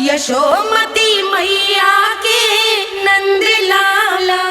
यशोमती मैया के नंद लाला।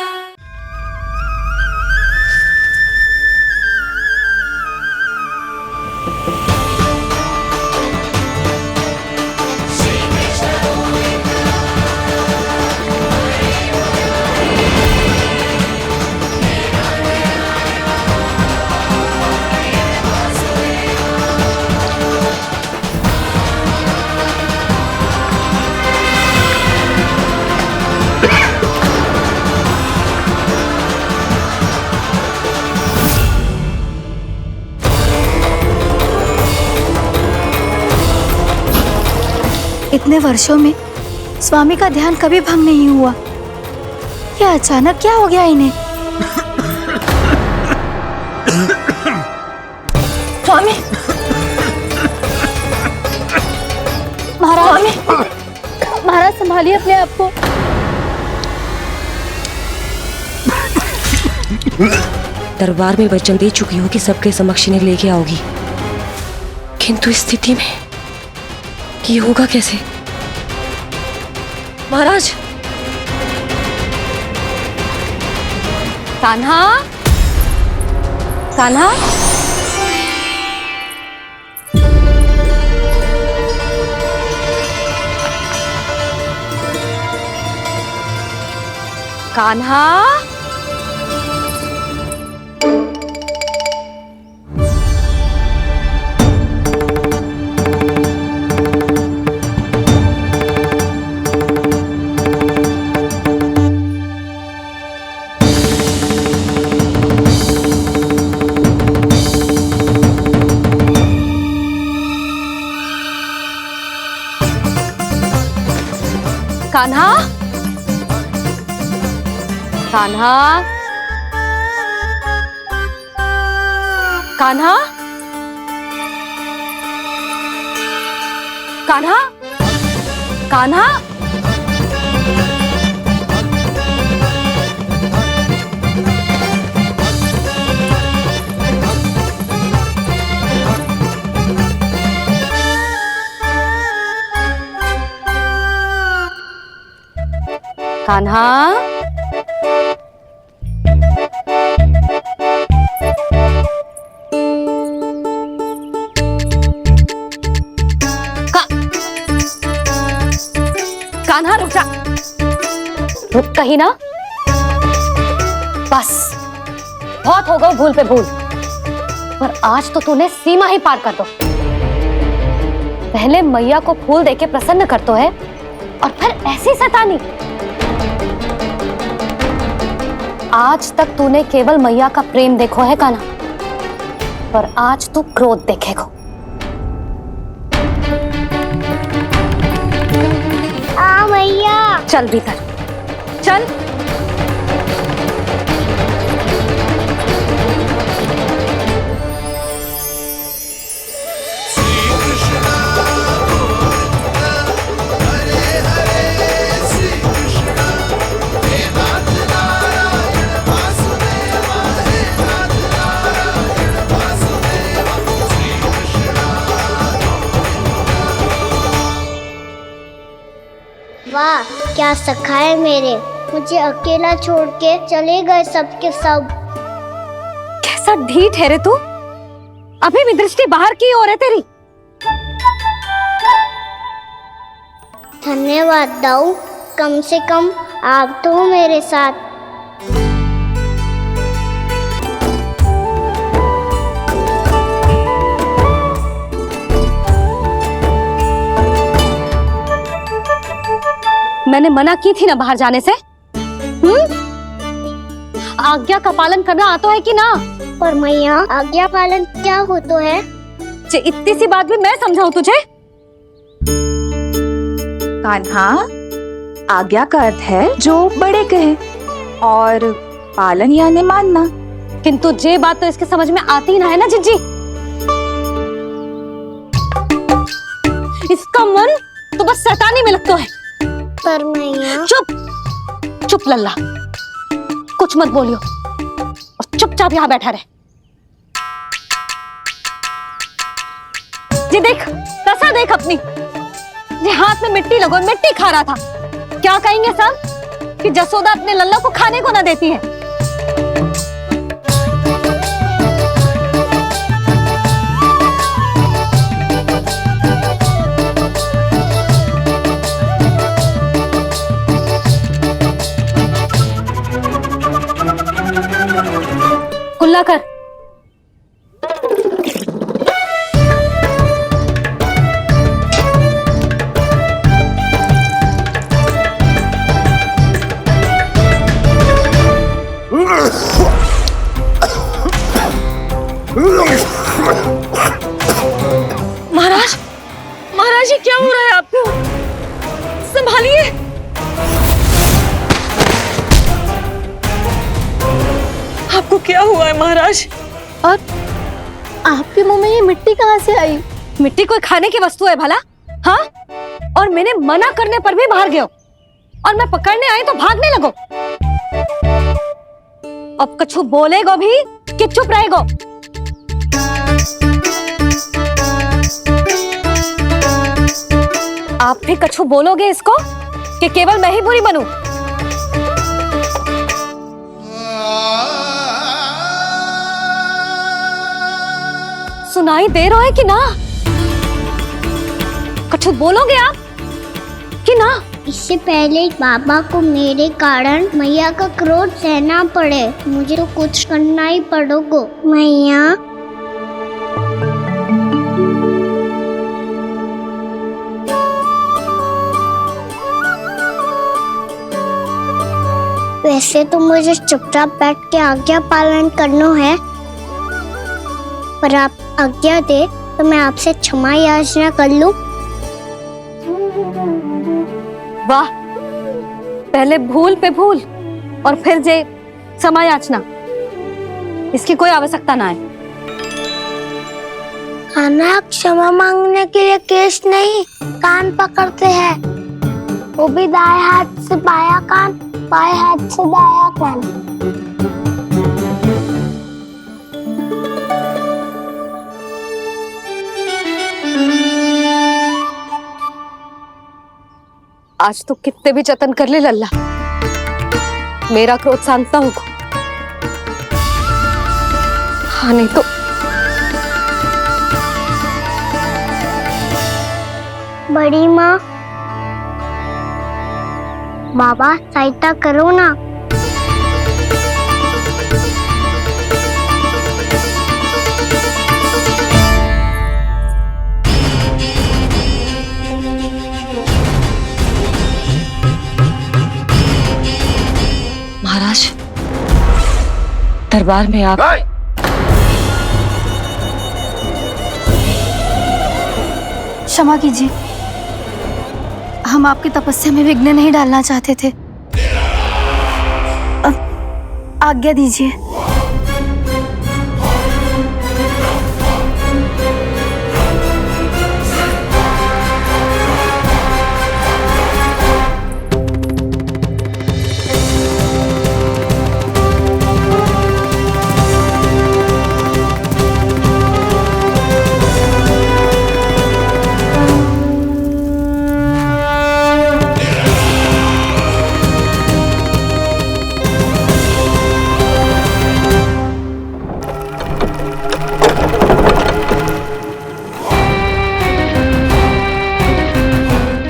इतने वर्षों में स्वामी का ध्यान कभी भंग नहीं हुआ। क्या अचानक क्या हो गया इन्हें? स्वामी, महाराज, महाराज संभालिए अपने आप को। दरबार में वचन दे चुकी हो कि सबके समक्ष इन्हें लेके आओगी, किंतु इस स्थिति में ये होगा कैसे? महाराज, कान्हा, कान्हा, कान्हा, कान्हा, कान्हा, कान्हा, कान्हा, कान्हा, कान्हा, कान्हा रुक जा, रुक कहीं ना। बस बहुत हो गया भूल पे भूल, पर आज तो तूने सीमा ही पार कर दो। पहले मैया को फूल देके प्रसन्न कर तो है, और फिर ऐसी सतानी। आज तक तूने केवल मैया का प्रेम देखो है कान्हा, पर आज तू क्रोध देखेगा। मैया चल भीतर चल। वाह क्या सखा है मेरे, मुझे अकेला छोड़ के चले गए सबके सब। कैसा ढीठ है रे तू, अभी भी दृष्टि बाहर की ओर है तेरी। धन्यवाद दाऊ, कम से कम आप तो हो मेरे साथ। मैंने मना की थी ना बाहर जाने से। आज्ञा का पालन करना आता है कि ना? पर मैया आज्ञा पालन क्या होता है? इतनी सी बात भी मैं समझाऊं तुझे? कान्हा, आज्ञा का अर्थ है जो बड़े कहे, और पालन यानी मानना। किंतु ये बात तो इसके समझ में आती ना है ना जिज्जी। इसका मन तो बस शैतानी में लगता है। पर मैया। चुप चुप लल्ला, कुछ मत बोलियो और चुपचाप यहाँ बैठा रहे। ये देख दशा देख अपनी, जो हाथ में मिट्टी लगो मिट्टी खा रहा था। क्या कहेंगे सब कि जसोदा अपने लल्ला को खाने को ना देती है। कुल्ला कर। महाराज, महाराज ये क्या हो रहा है आपको? संभालिए। आपको क्या हुआ है महाराज? और आपके मुंह में ये मिट्टी कहाँ से आई? मिट्टी कोई खाने की वस्तु है भला? हाँ, और मैंने मना करने पर भी बाहर गए हो और मैं पकड़ने आई तो भागने लगो। अब कछु बोलेगो भी कि चुप रहेगो? आप भी कछु बोलोगे इसको कि केवल मैं ही बुरी बनूं? सुनाई दे रहा है कि ना? कछु बोलोगे आप कि ना? इससे पहले बाबा को मेरे कारण मैया का क्रोध सहना पड़े, मुझे तो कुछ करना ही पड़ेगा। मैया, वैसे तो मुझे चुपचाप बैठ के आज्ञा पालन करना है, पर आप आज्ञा दे तो मैं आपसे क्षमा याचना कर लूं। वाह, पहले भूल पे भूल और फिर जे क्षमा याचना, इसकी कोई आवश्यकता ना है। खाना क्षमा मांगने के लिए केस नहीं, कान पकड़ते हैं, वो भी दाएं हाथ से बायां कान, बाएं हाथ से दायां कान। आज तो कितने भी जतन कर ले लल्ला, मेरा क्रोध शांत ना होगा। हाँ नहीं तो बड़ी माँ, बाबा सहायता करो ना। महाराज, दरबार में आप क्षमा कीजिए, हम आपकी तपस्या में विघ्न नहीं डालना चाहते थे। आज्ञा दीजिए।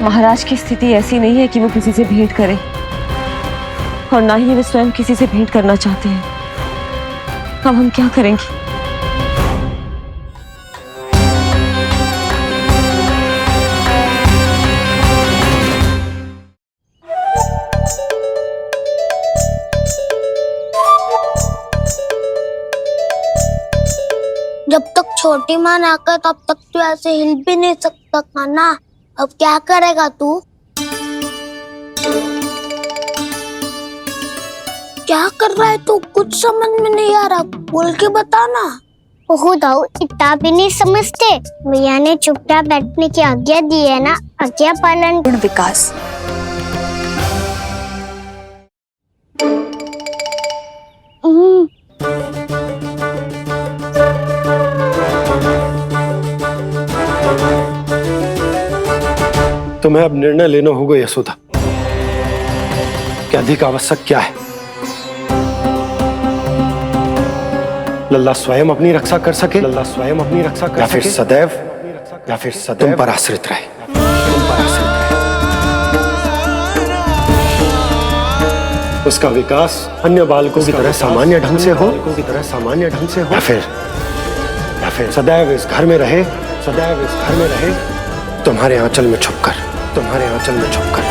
महाराज की स्थिति ऐसी नहीं है कि वो किसी से भेंट करे, और ना ही वे स्वयं किसी से भेंट करना चाहते हैं। अब हम क्या करेंगे? जब तक छोटी माँ ना कर तब तक तू ऐसे हिल भी नहीं सकता था ना। अब क्या करेगा तू? क्या कर रहा है तू? कुछ समझ में नहीं आ रहा, बोल के बता ना। ओहो दाऊ, इतना भी नहीं समझते। भैया ने चुपचाप बैठने की आज्ञा दी है ना, आज्ञा पालन। गुण विकास। तुम्हें अब निर्णय लेना होगा यशोदा कि अधिक आवश्यक क्या है। लल्ला स्वयं अपनी रक्षा कर सके, लल्ला स्वयं अपनी रक्षा कर सके, या फिर सदैव तुम पर आश्रित रहे, तुम पर आश्रित रहे। उसका विकास अन्य बालकों की तरह सामान्य ढंग से हो, या फिर सदैव इस घर में रहे, सदैव इस घर में रहे, तुम्हारे आंचल में छुपकर, तुम्हारे आंचल में छुपकर।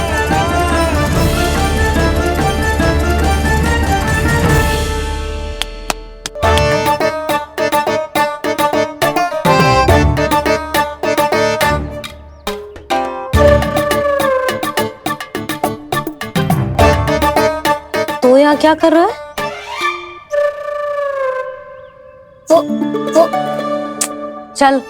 तो यहाँ क्या कर रहा है? वो चल।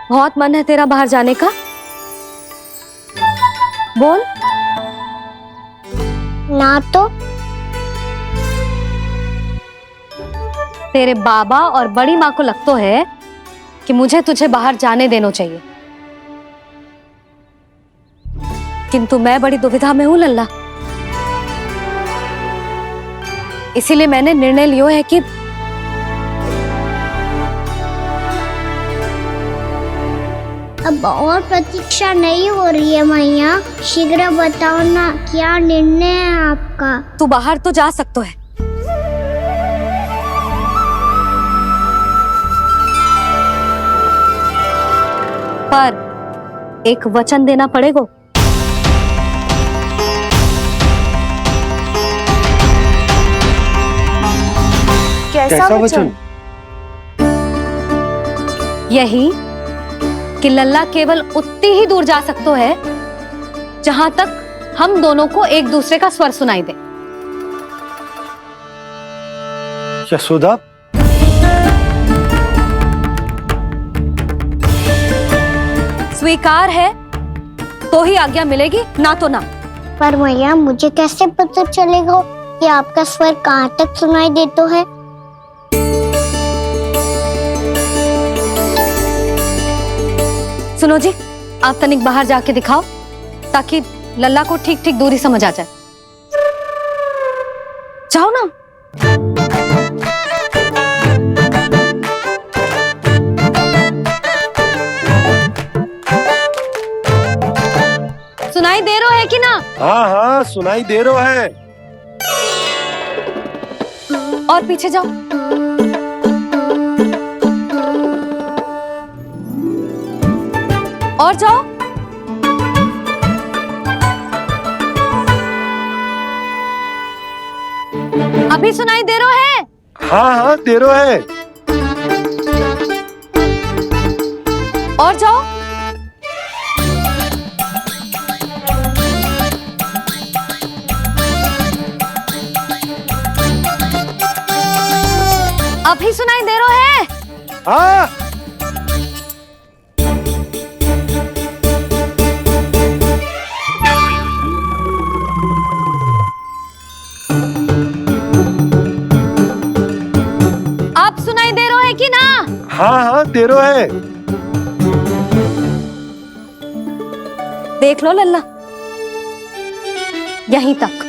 बहुत मन है तेरा बाहर जाने का? बोल। ना तो तेरे बाबा और बड़ी माँ को लगता है कि मुझे तुझे बाहर जाने देना चाहिए, किंतु मैं बड़ी दुविधा में हूं लल्ला। इसीलिए मैंने निर्णय लिया है कि अब और प्रतीक्षा नहीं हो रही है मैया, शीघ्र बताओ ना क्या निर्णय है आपका। तू बाहर तो जा सकता है, पर एक वचन देना पड़ेगा। कैसा वचन? यही कि लल्ला केवल उतनी ही दूर जा सकता है जहां तक हम दोनों को एक दूसरे का स्वर सुनाई दे। यशोदा, स्वीकार है तो ही आज्ञा मिलेगी, ना तो ना। पर मैया मुझे कैसे पता चलेगा कि आपका स्वर कहाँ तक सुनाई देता है? सुनो जी, आप तनिक बाहर जाके दिखाओ ताकि लल्ला को ठीक ठीक दूरी समझ आ जाए। जाओ ना। सुनाई दे रहा है कि ना? हाँ हाँ सुनाई दे रहा है। और पीछे जाओ। और जाओ। अभी सुनाई दे रहा है? हाँ हाँ दे रहा है। और जाओ। अभी सुनाई दे रहा है? हाँ। आप सुनाई दे रहा है कि ना? हाँ हाँ दे रहा है। देख लो लल्ला, यहीं तक।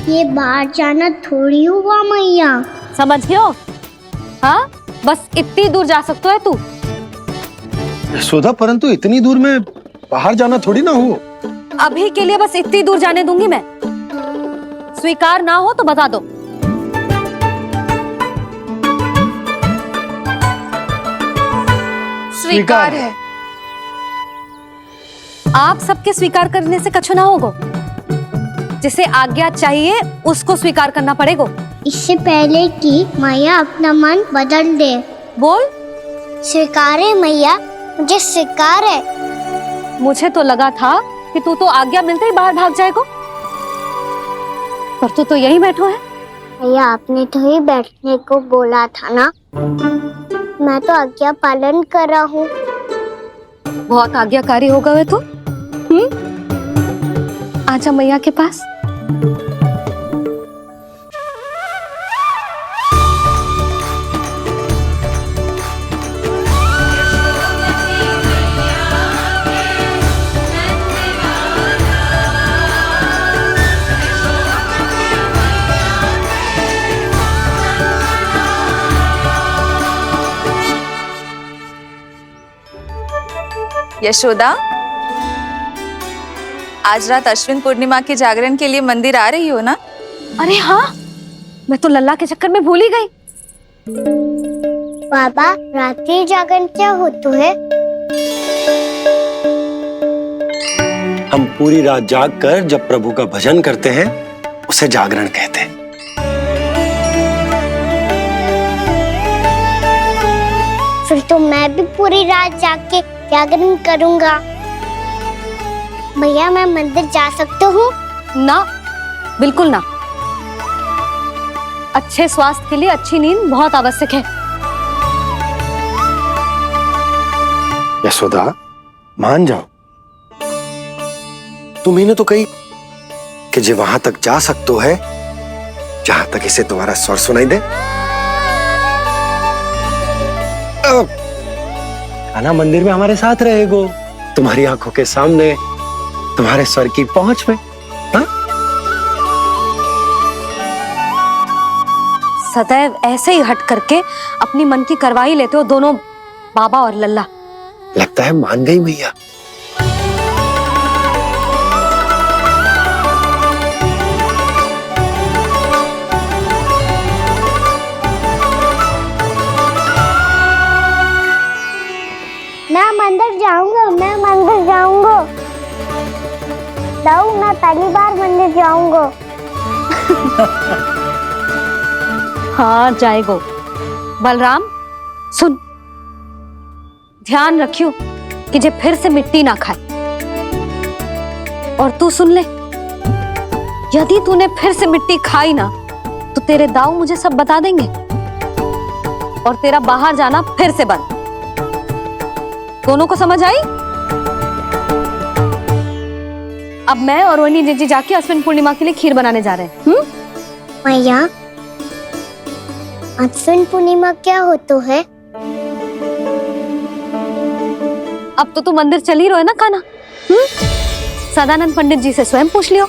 ये बाहर जाना थोड़ी हुआ मैया। समझ गयो? हाँ, बस इतनी दूर जा सकता है तू। यशोदा, परंतु इतनी दूर में बाहर जाना थोड़ी ना हो। अभी के लिए बस इतनी दूर जाने दूंगी मैं। स्वीकार ना हो तो बता दो। स्वीकार है। आप सबके स्वीकार करने से कछु ना होगा। जिसे आज्ञा चाहिए उसको स्वीकार करना पड़ेगा। इससे पहले कि मैया अपना मन बदल दे। बोल। स्वीकार है मैया, मुझे स्वीकार है। मुझे तो लगा था कि तू तो आज्ञा मिलते ही बाहर भाग जाएगा, पर तू तो यहीं बैठो है। मैया आपने तो ही बैठने को बोला था ना, मैं तो आज्ञा पालन कर रहा हूँ। बहुत आज्ञाकारी हो गए तो। आजा मैया के पास। यशोदा, आज रात अश्विन पूर्णिमा के जागरण के लिए मंदिर आ रही हो ना? अरे हाँ, मैं तो लल्ला के चक्कर में भूल ही गई। बाबा, रात्रि जागरण क्या होता है? हम पूरी रात जाग कर जब प्रभु का भजन करते हैं उसे जागरण कहते हैं। फिर तो मैं भी पूरी रात जाग के जागरण करूंगा। भैया, मैं मंदिर जा सकती हूँ? ना, बिल्कुल ना। अच्छे स्वास्थ्य के लिए अच्छी नींद बहुत आवश्यक है। यशोदा, मान जाओ। तुम्ही ने तो कही कि जे वहां तक जा सकते है जहां तक इसे तुम्हारा स्वर सुनाई दे। आना मंदिर में हमारे साथ रहेगो, तुम्हारी आंखों के सामने, तुम्हारे स्वर की पहुंच में। हा? सदैव ऐसे ही हट करके अपनी मन की करवाई लेते हो दोनों बाबा और लल्ला। लगता है मान गई मैया। मैं मंदिर जाऊंगा, मैं मंदिर जाऊंगा। दाऊ, मैं पहली बार मंदिर जाऊंगा। हाँ, जाएगो। बलराम, सुन, ध्यान रखियो कि जे फिर से मिट्टी ना खाए। और तू सुन ले, यदि तूने फिर से मिट्टी खाई ना तो तेरे दाऊ मुझे सब बता देंगे और तेरा बाहर जाना फिर से बंद। दोनों को समझ आई? अब मैं और रोहिणी जीजी जाके अश्विन पूर्णिमा के लिए खीर बनाने जा रहे हैं। मैया, अश्विन पूर्णिमा क्या होता है? अब तो तू मंदिर चल ही रहो है ना कान्हा। सदानंद पंडित जी से स्वयं पूछ लियो,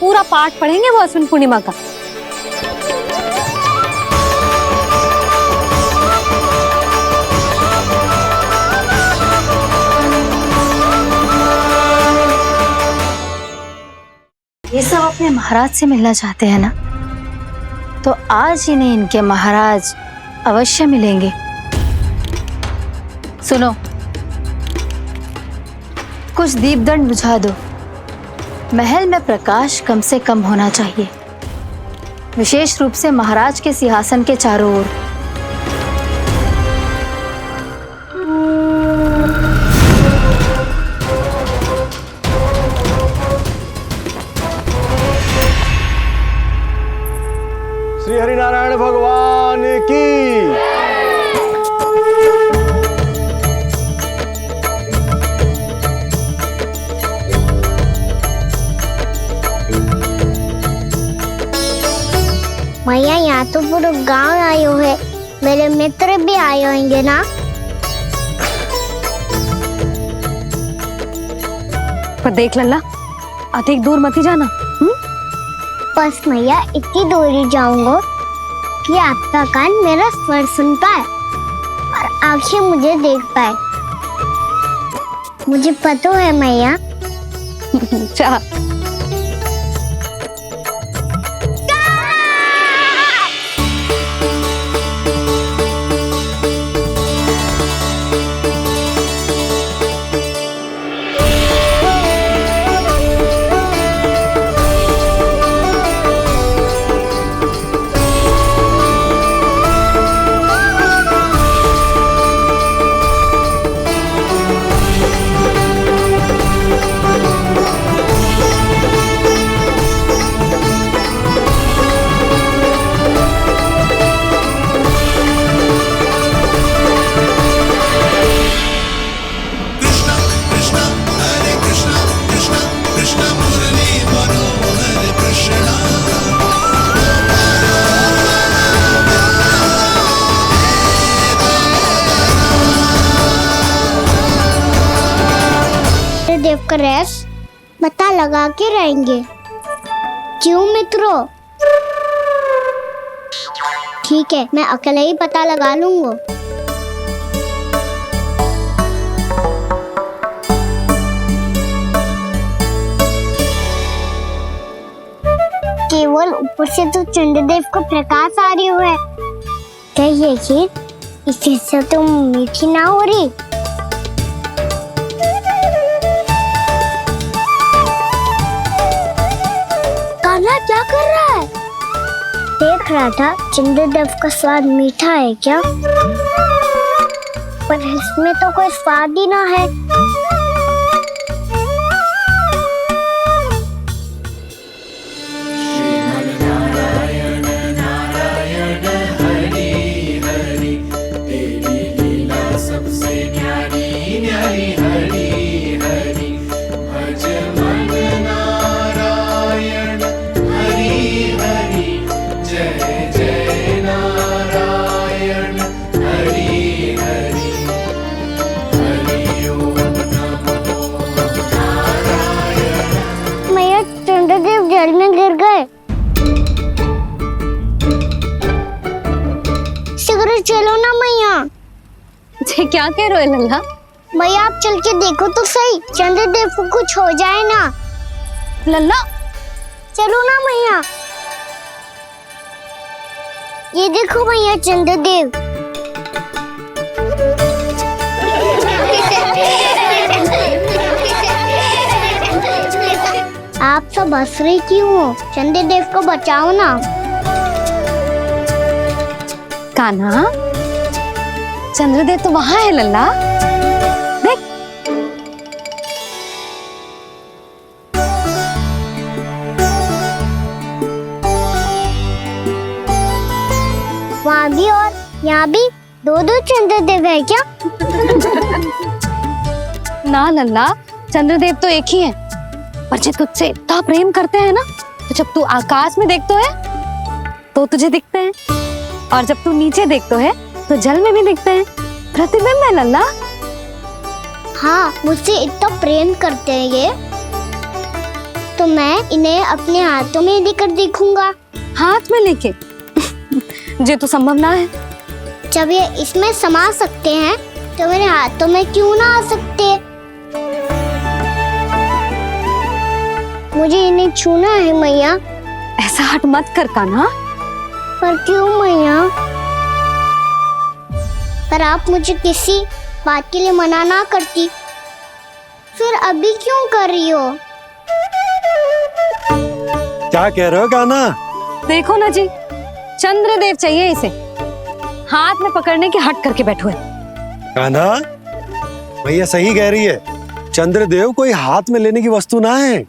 पूरा पाठ पढ़ेंगे वो अश्विन पूर्णिमा का। ये सब अपने महाराज से मिलना चाहते हैं ना, तो आज इन्हें इनके महाराज अवश्य मिलेंगे। सुनो, कुछ दीपदंड बुझा दो। महल में प्रकाश कम से कम होना चाहिए, विशेष रूप से महाराज के सिंहासन के चारों ओर। श्री हरिनारायण भगवान की। मैया, यहाँ तो पूरा गांव आयो है, मेरे मित्र भी आए होंगे ना? पर देख लल्ला, अधिक दूर मत ही जाना। बस मैया, इतनी दूरी जाऊंगा कि आपका कान मेरा स्वर सुन पाए और आंखें मुझे देख पाए। मुझे पता है मैया। अच्छा, चंद्रदेव का रहस्य पता लगा के रहेंगे। क्यों मित्रों? ठीक है, मैं अकेले ही पता लगा लूंगा। केवल ऊपर से तो चंद्रदेव को प्रकाश आ रही है। क्या ये खीर इससे से तो मीठी ना हो रही? कान्हा क्या कर रहा है? देख रहा था चंद्रदेव का स्वाद मीठा है क्या, पर इसमें तो कोई स्वाद ही ना है। चंद्रदेव जल में गिर गए। शीघ्र चलो ना मैया। ये क्या कह रहे हो लल्ला? मैया आप चल के देखो तो सही, चंद्रदेव को कुछ हो जाए ना। लल्ला चलो ना मैया। ये देखो मैया चंद्रदेव। आप सब हंस रही क्यों हो? चंद्रदेव को बचाओ ना। कान्हा, चंद्रदेव तो वहां है लल्ला, देख। वहाँ भी और यहाँ भी दो चंद्रदेव है क्या? ना लल्ला, चंद्रदेव तो एक ही है, पर जब तुझसे इतना प्रेम करते हैं ना, तो जब तू आकाश में देखते है तो तुझे दिखते हैं, और जब तू नीचे देखते है तो जल में भी दिखते हैं। प्रतिबिंब है लल्ला। हाँ, मुझसे इतना प्रेम करते हैं ये, तो मैं इन्हें अपने हाथों में लेकर देखूंगा। हाथ में लेके? ये तो संभव ना है। जब ये इसमें समा सकते हैं तो मेरे हाथों में क्यों ना आ सकते? मुझे इन्हें छूना है मैया। ऐसा हट मत कर कान्हा। पर क्यों मैया? पर आप मुझे किसी बात के लिए मना ना करती, फिर अभी क्यों कर रही हो? क्या कह रहे हो कान्हा? देखो ना जी, चंद्रदेव चाहिए इसे, हाथ में पकड़ने के हट करके बैठो है। कान्हा, भैया सही कह रही है, चंद्रदेव कोई हाथ में लेने की वस्तु ना है।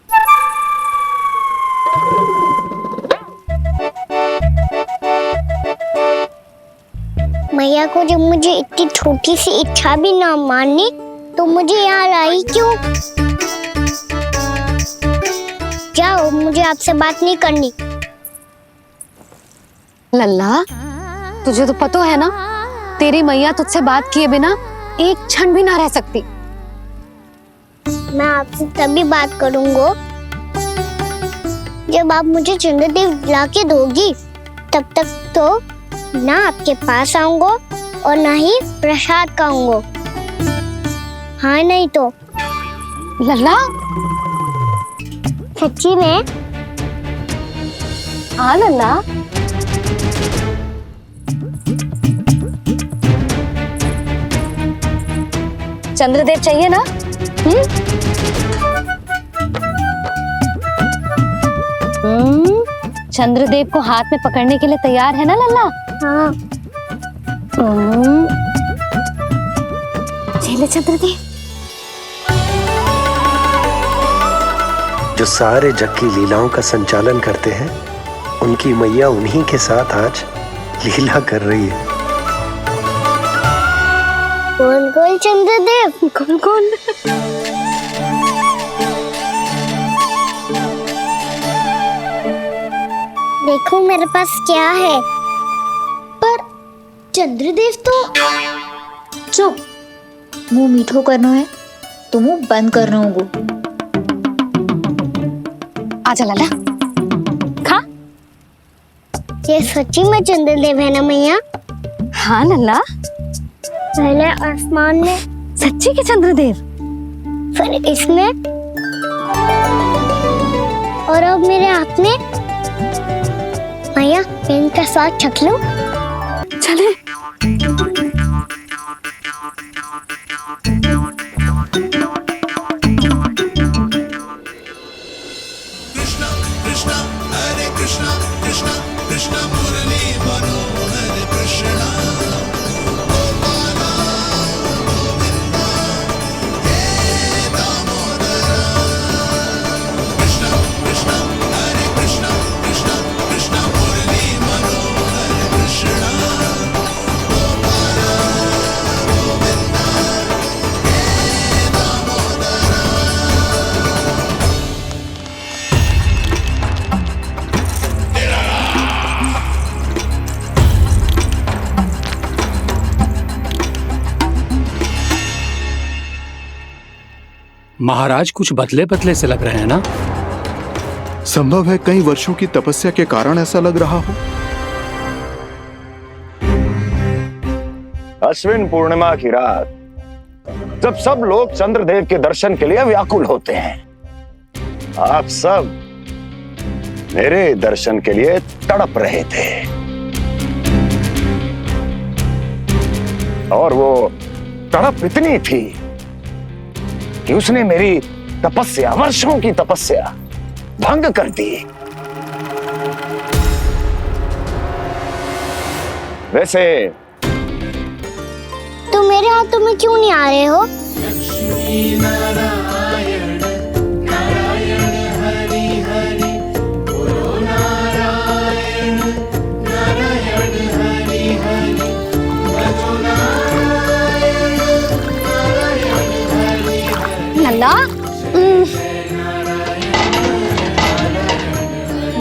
मैया को जब मुझे इतनी छोटी सी इच्छा भी ना माननी, तो मुझे यहाँ लाई क्यों? जाओ, मुझे आपसे बात नहीं करनी। लल्ला, तुझे तो पता है ना, तेरी मैया तुझसे बात किए बिना एक क्षण भी ना रह सकती। मैं आपसे तभी बात करूंगा जब आप मुझे चंद्रदेव ला के दोगी। तब तक तो ना आपके पास आऊंगा और ना ही प्रसाद खाऊंगा। हाँ नहीं तो? लल्ला, सच्ची में? हाँ लल्ला। चंद्रदेव चाहिए ना? चंद्रदेव को हाथ में पकड़ने के लिए तैयार है ना लल्ला? हाँ। चले चंद्रदेव। जो सारे जग की लीलाओं का संचालन करते हैं, उनकी मैया उन्हीं के साथ आज लीला कर रही है। गोल गोल चंद्रदेव, गोल गोल। देखो मेरे पास क्या है। पर चंद्रदेव तो चुप, मुंह मीठो करनो है, तो मुंह बंद कर रहूंगू। आजा लाला, खा। ये सच्ची में चंद्रदेव है ना मैया? हाँ लल्ला, पहले आसमान में, सच्ची के चंद्रदेव, फिर इसमें, और अब मेरे हाथ में। मैया, मैं इनका स्वाद चख लूं? चले। महाराज कुछ बदले बदले से लग रहे हैं ना? संभव है कई वर्षों की तपस्या के कारण ऐसा लग रहा हो। अश्विन पूर्णिमा की रात जब सब लोग चंद्रदेव के दर्शन के लिए व्याकुल होते हैं, आप सब मेरे दर्शन के लिए तड़प रहे थे। और वो तड़प इतनी थी कि उसने मेरी तपस्या, वर्षों की तपस्या भंग कर दी। वैसे तुम मेरे हाथों में क्यों नहीं आ रहे हो? लल्ला,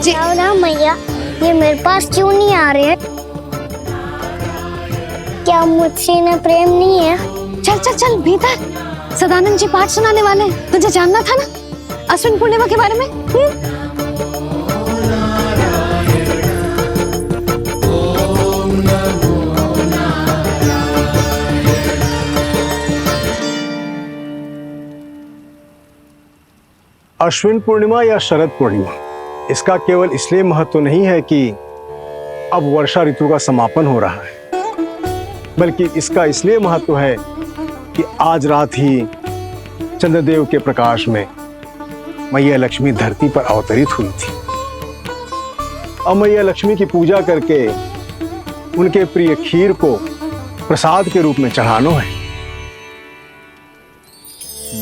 जी ना मैया, ये मेरे पास क्यों नहीं आ रहे हैं? क्या मुझसे इन्हें प्रेम नहीं है? चल चल चल भीतर, सदानंद जी पाठ सुनाने वाले हैं। तुझे जानना था ना अश्विन पूर्णिमा के बारे में? अश्विन पूर्णिमा या शरद पूर्णिमा, इसका केवल इसलिए महत्व नहीं है कि अब वर्षा ऋतु का समापन हो रहा है, बल्कि इसका इसलिए महत्व है कि आज रात ही चंद्रदेव के प्रकाश में मैया लक्ष्मी धरती पर अवतरित हुई थी। अब मैया लक्ष्मी की पूजा करके उनके प्रिय खीर को प्रसाद के रूप में चढ़ाना है।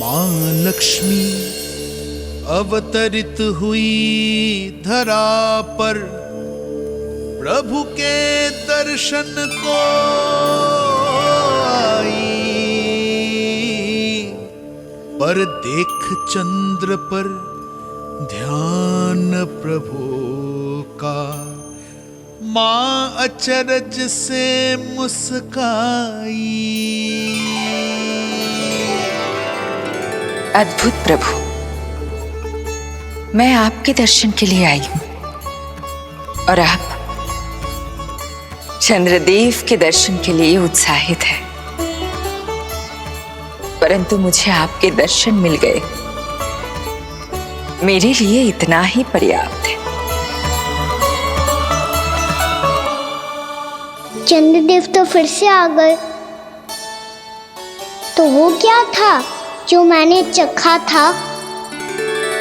मां लक्ष्मी अवतरित हुई धरा पर, प्रभु के दर्शन को आई, पर देख चंद्र पर ध्यान प्रभु का, मां अचरज से मुस्काई। अद्भुत प्रभु, मैं आपके दर्शन के लिए आई हूं और आप चंद्रदेव के दर्शन के लिए उत्साहित है, परंतु मुझे आपके दर्शन मिल गए, मेरे लिए इतना ही पर्याप्त है। चंद्रदेव तो फिर से आ गए। तो वो क्या था जो मैंने चखा था?